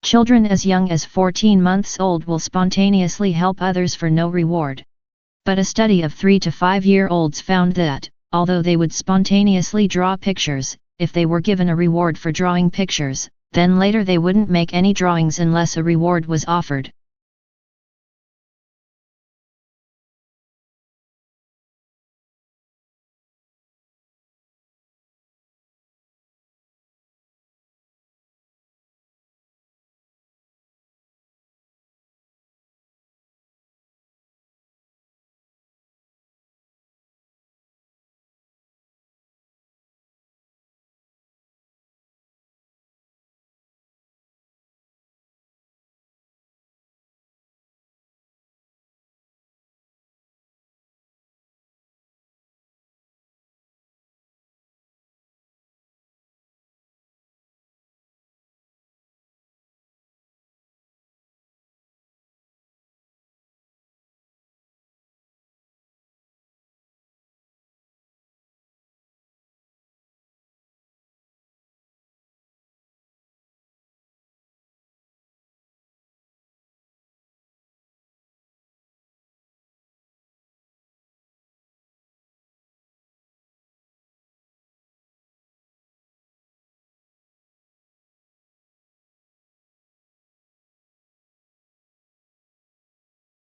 Children as young as 14 months old will spontaneously help others for no reward. But a study of 3 to 5-year-olds found that, although they would spontaneously draw pictures, if they were given a reward for drawing pictures, then later they wouldn't make any drawings unless a reward was offered.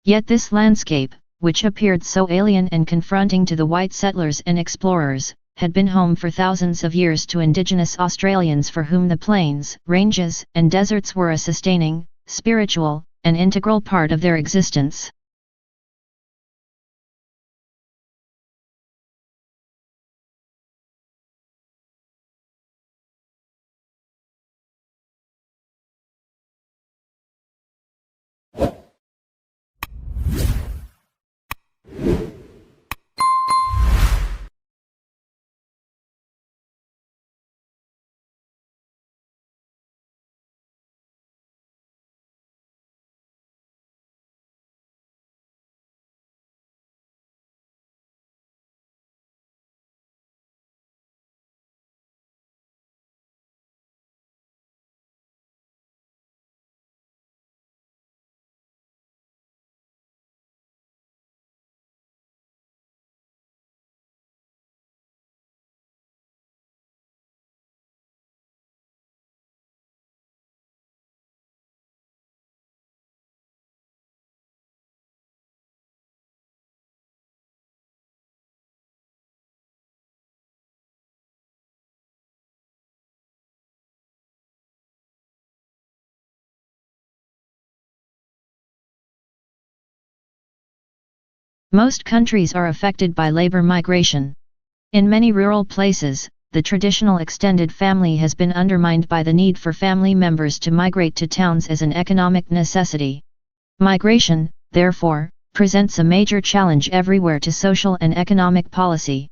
Yet this landscape, which appeared so alien and confronting to the white settlers and explorers, had been home for thousands of years to indigenous Australians for whom the plains, ranges, and deserts were a sustaining, spiritual, and integral part of their existence. Most countries are affected by labor migration. In many rural places, the traditional extended family has been undermined by the need for family members to migrate to towns as an economic necessity. Migration, therefore, presents a major challenge everywhere to social and economic policy.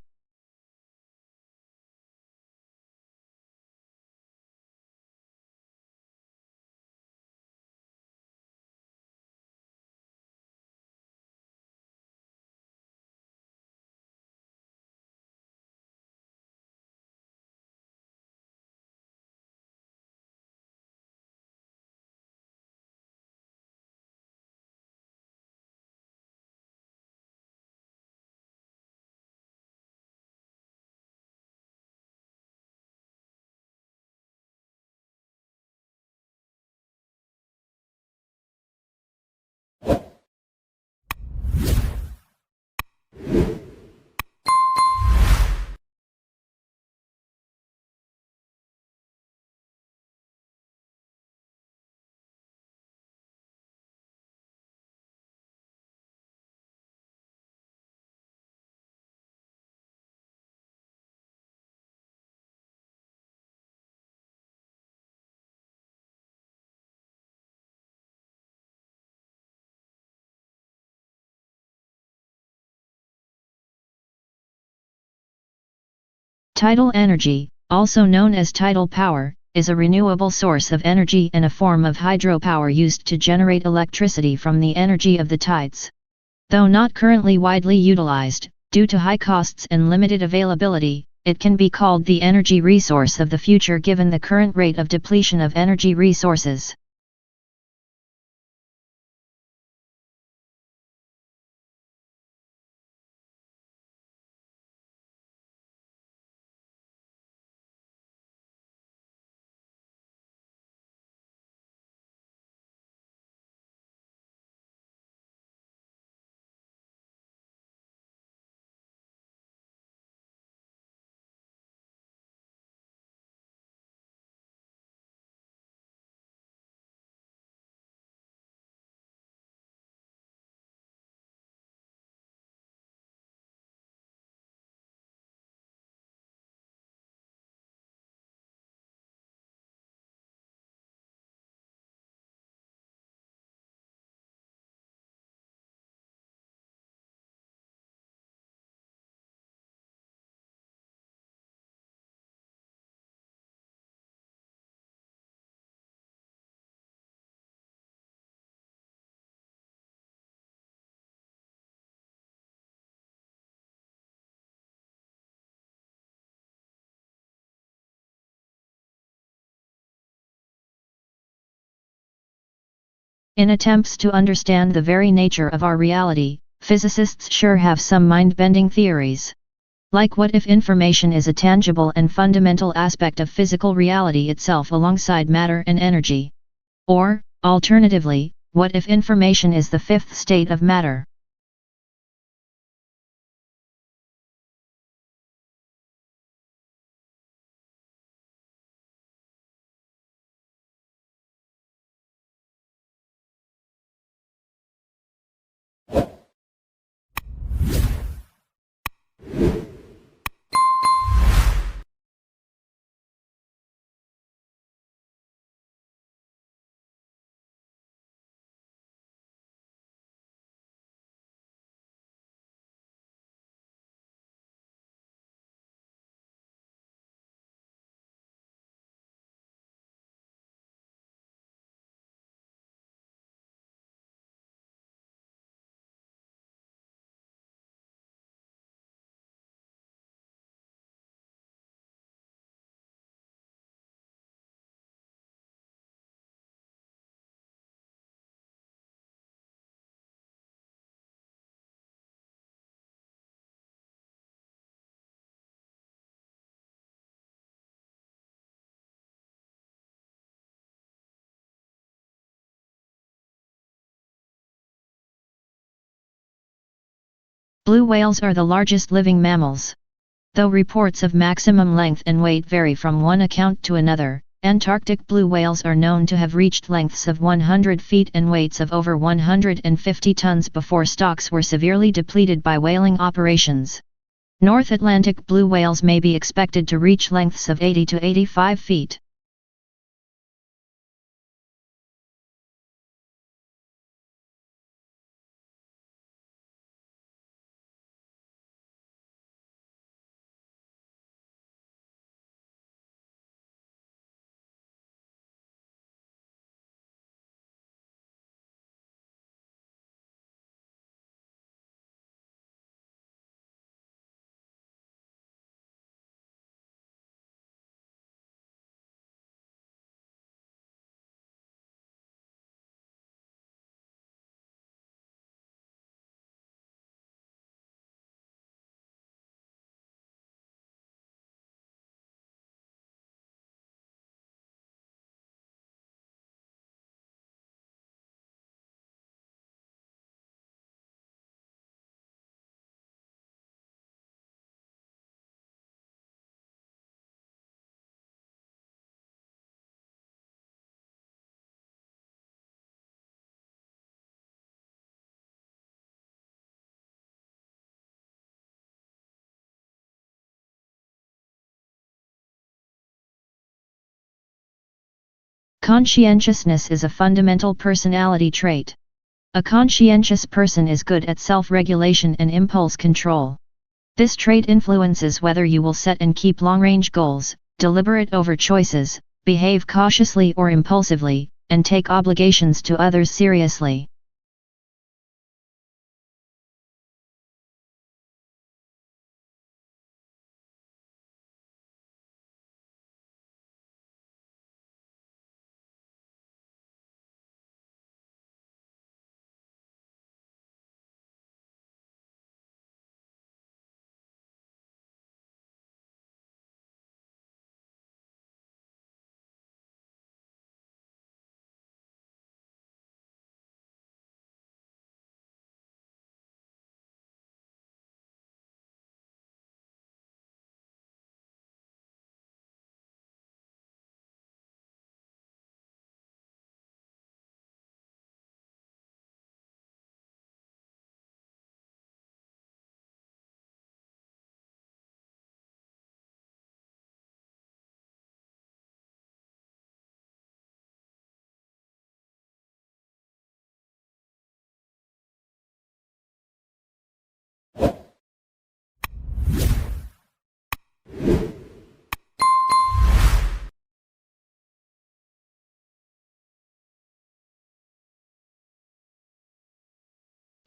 Tidal energy, also known as tidal power, is a renewable source of energy and a form of hydropower used to generate electricity from the energy of the tides. Though not currently widely utilized, due to high costs and limited availability, it can be called the energy resource of the future given the current rate of depletion of energy resources. In attempts to understand the very nature of our reality, physicists sure have some mind-bending theories. Like what if information is a tangible and fundamental aspect of physical reality itself alongside matter and energy? Or, alternatively, what if information is the fifth state of matter? Blue whales are the largest living mammals. Though reports of maximum length and weight vary from one account to another, Antarctic blue whales are known to have reached lengths of 100 feet and weights of over 150 tons before stocks were severely depleted by whaling operations. North Atlantic blue whales may be expected to reach lengths of 80 to 85 feet. Conscientiousness is a fundamental personality trait. A conscientious person is good at self-regulation and impulse control. This trait influences whether you will set and keep long-range goals, deliberate over choices, behave cautiously or impulsively, and take obligations to others seriously.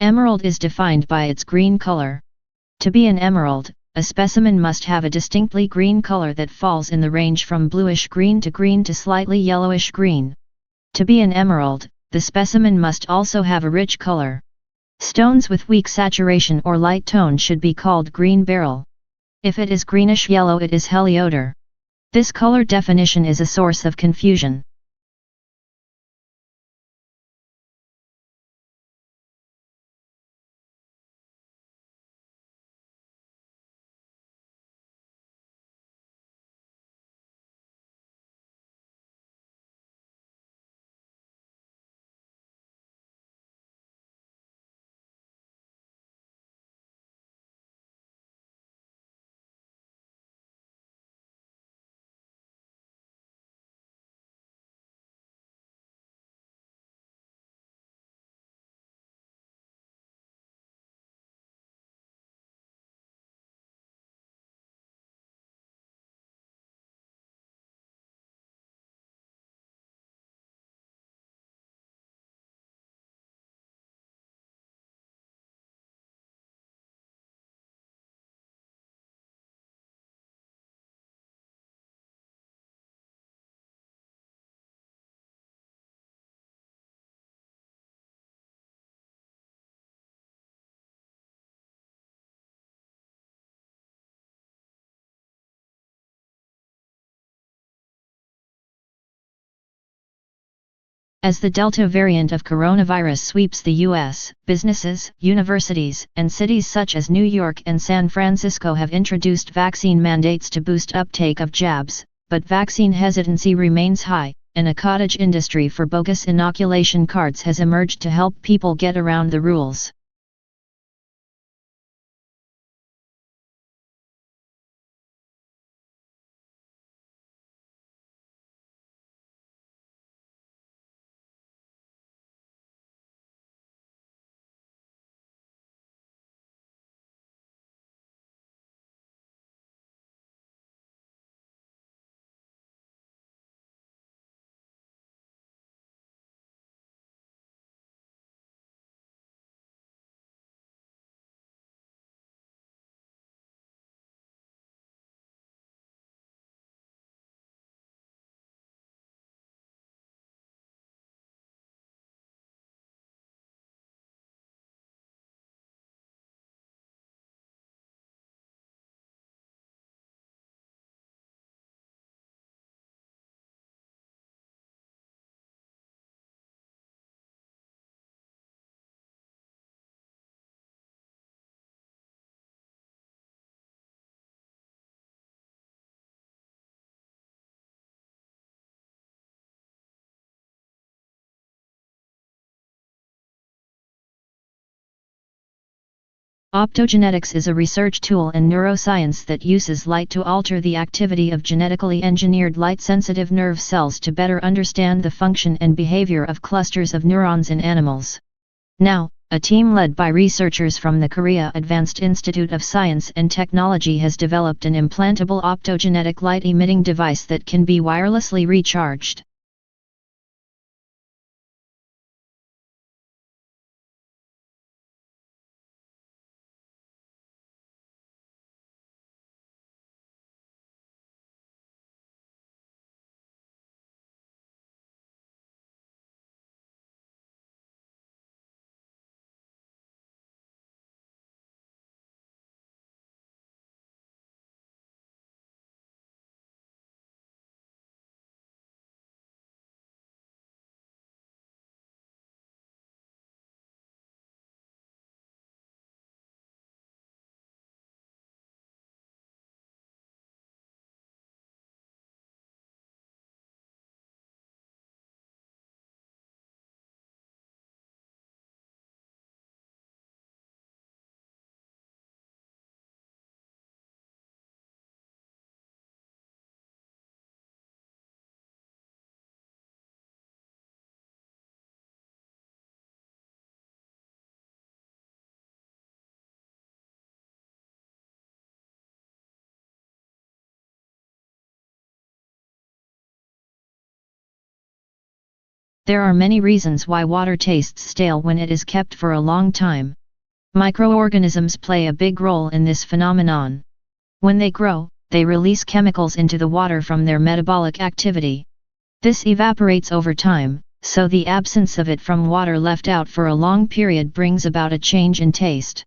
Emerald is defined by its green color. To be an emerald, a specimen must have a distinctly green color that falls in the range from bluish-green to green to slightly yellowish-green. To be an emerald, the specimen must also have a rich color. Stones with weak saturation or light tone should be called green beryl. If it is greenish yellow, it is helioder. This color definition is a source of confusion. As the Delta variant of coronavirus sweeps the U.S., businesses, universities, and cities such as New York and San Francisco have introduced vaccine mandates to boost uptake of jabs, but vaccine hesitancy remains high, and a cottage industry for bogus inoculation cards has emerged to help people get around the rules. Optogenetics is a research tool in neuroscience that uses light to alter the activity of genetically engineered light-sensitive nerve cells to better understand the function and behavior of clusters of neurons in animals. Now, a team led by researchers from the Korea Advanced Institute of Science and Technology has developed an implantable optogenetic light-emitting device that can be wirelessly recharged. There are many reasons why water tastes stale when it is kept for a long time. Microorganisms play a big role in this phenomenon. When they grow, they release chemicals into the water from their metabolic activity. This evaporates over time, so the absence of it from water left out for a long period brings about a change in taste.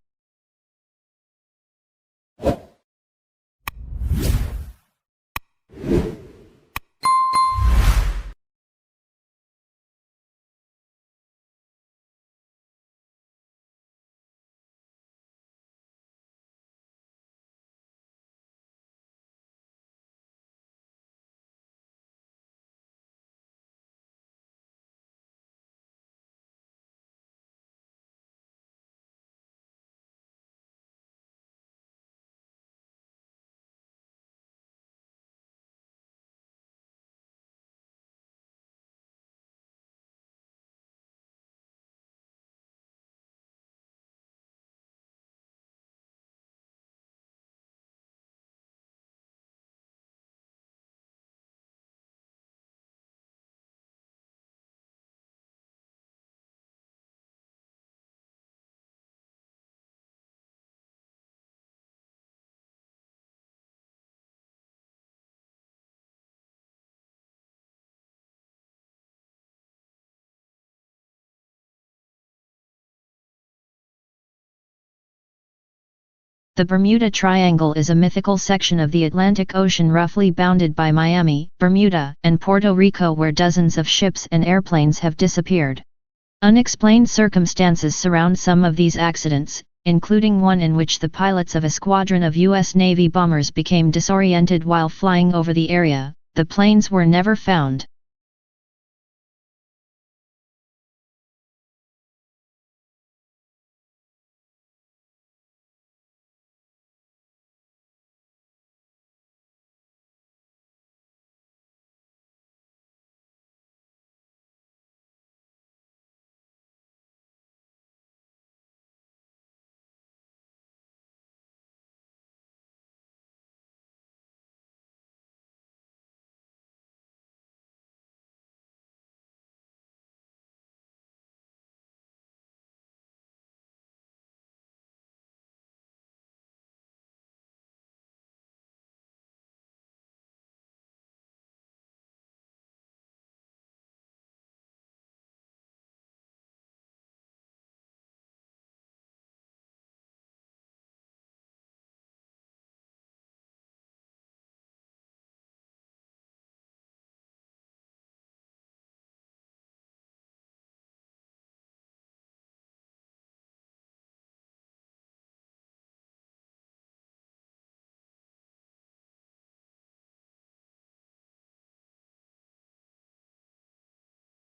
The Bermuda Triangle is a mythical section of the Atlantic Ocean roughly bounded by Miami, Bermuda, and Puerto Rico, where dozens of ships and airplanes have disappeared. Unexplained circumstances surround some of these accidents, including one in which the pilots of a squadron of U.S. Navy bombers became disoriented while flying over the area. The planes were never found.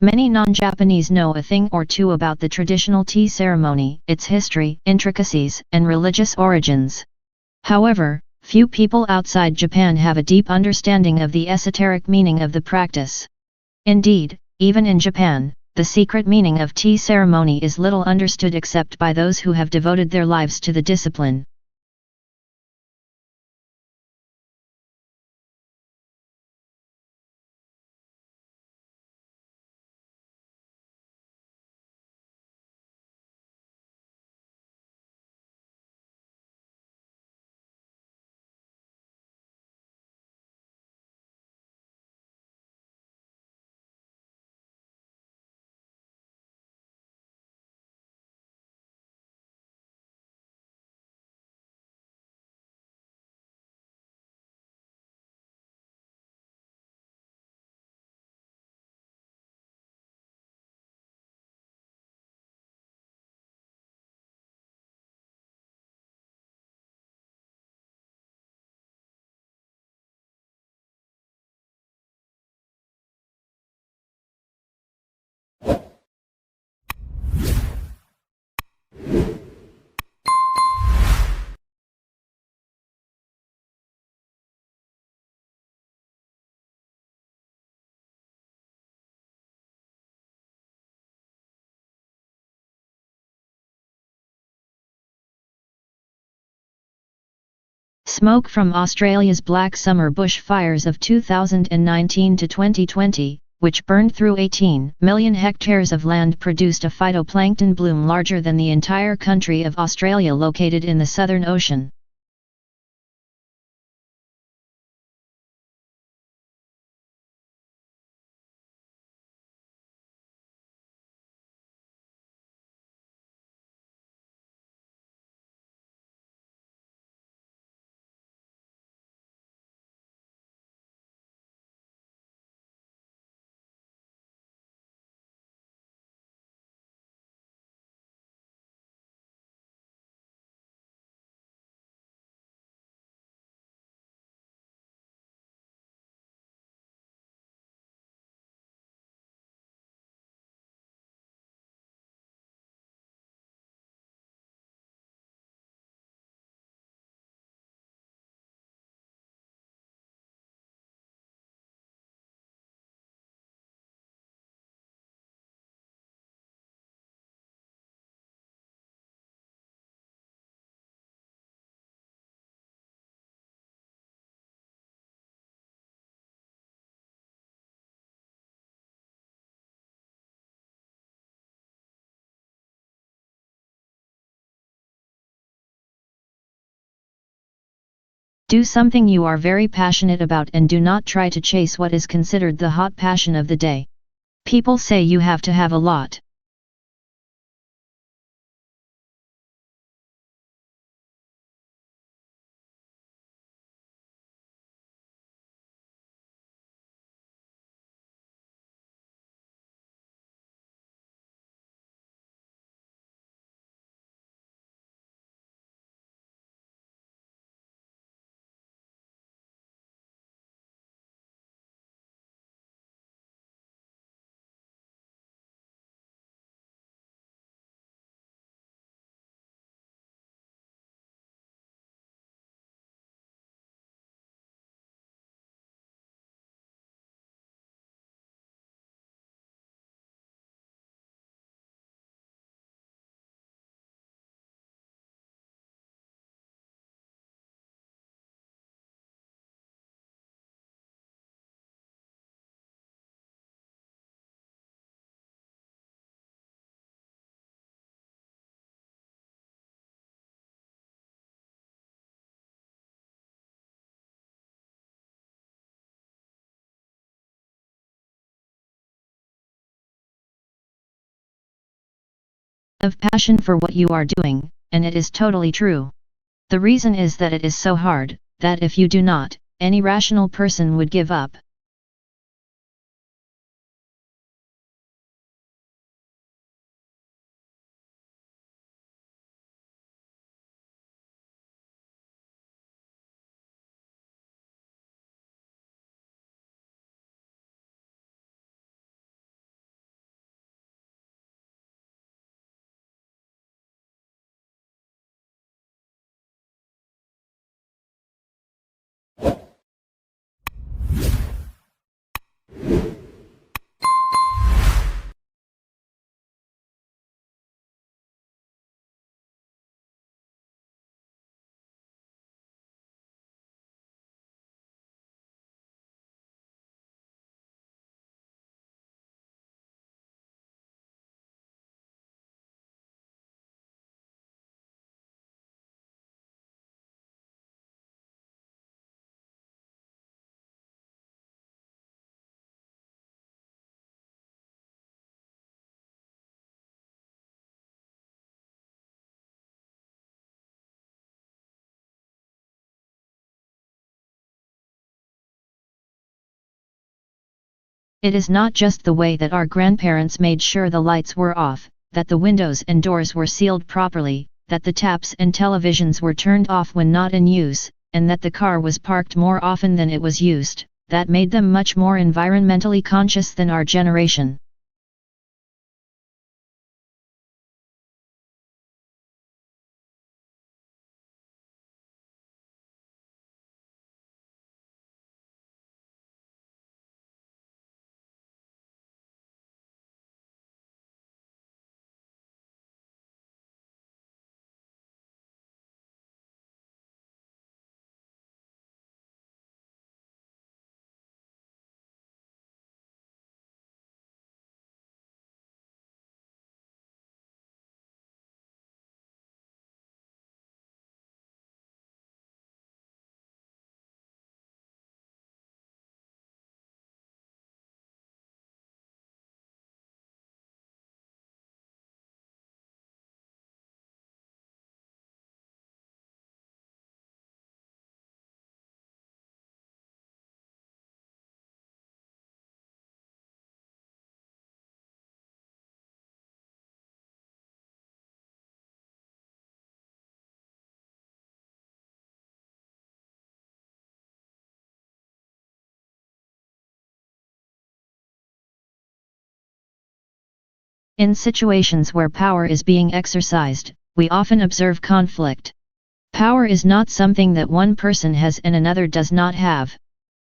Many non-Japanese know a thing or two about the traditional tea ceremony, its history, intricacies, and religious origins. However, few people outside Japan have a deep understanding of the esoteric meaning of the practice. Indeed, even in Japan, the secret meaning of tea ceremony is little understood except by those who have devoted their lives to the discipline. Smoke from Australia's Black Summer bushfires of 2019 to 2020, which burned through 18 million hectares of land, produced a phytoplankton bloom larger than the entire country of Australia, located in the Southern Ocean. Do something you are very passionate about and do not try to chase what is considered the hot passion of the day. People say you have to have a lot of passion for what you are doing, and it is totally true. The reason is that it is so hard, that if you do not, any rational person would give up. It is not just the way that our grandparents made sure the lights were off, that the windows and doors were sealed properly, that the taps and televisions were turned off when not in use, and that the car was parked more often than it was used, that made them much more environmentally conscious than our generation. In situations where power is being exercised, we often observe conflict. Power is not something that one person has and another does not have.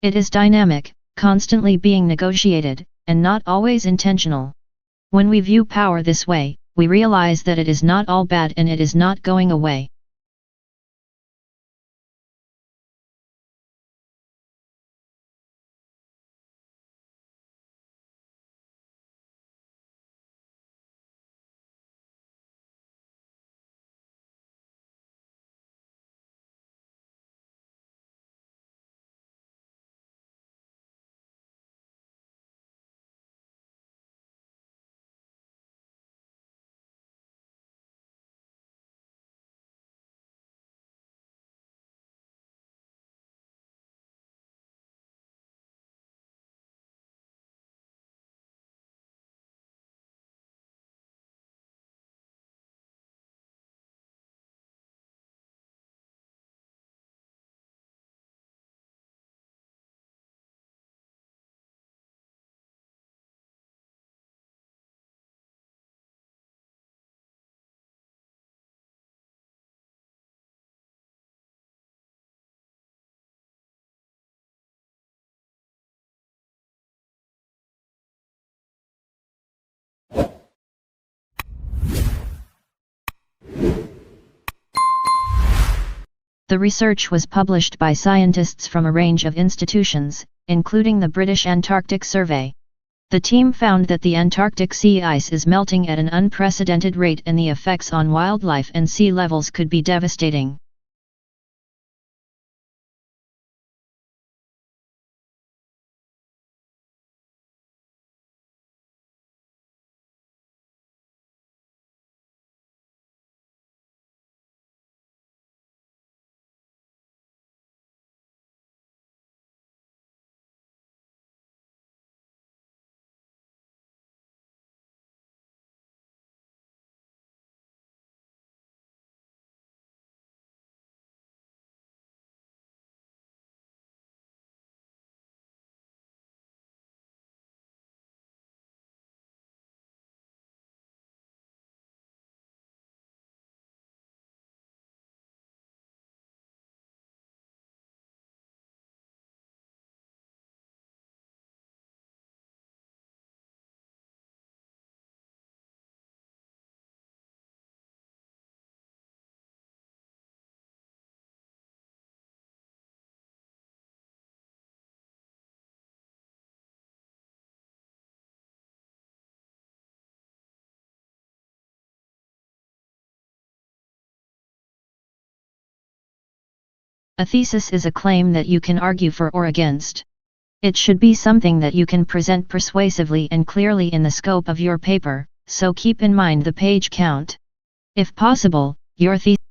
It is dynamic, constantly being negotiated, and not always intentional. When we view power this way, we realize that it is not all bad and it is not going away. The research was published by scientists from a range of institutions, including the British Antarctic Survey. The team found that the Antarctic sea ice is melting at an unprecedented rate and the effects on wildlife and sea levels could be devastating. A thesis is a claim that you can argue for or against. It should be something that you can present persuasively and clearly in the scope of your paper, so keep in mind the page count. If possible, your thesis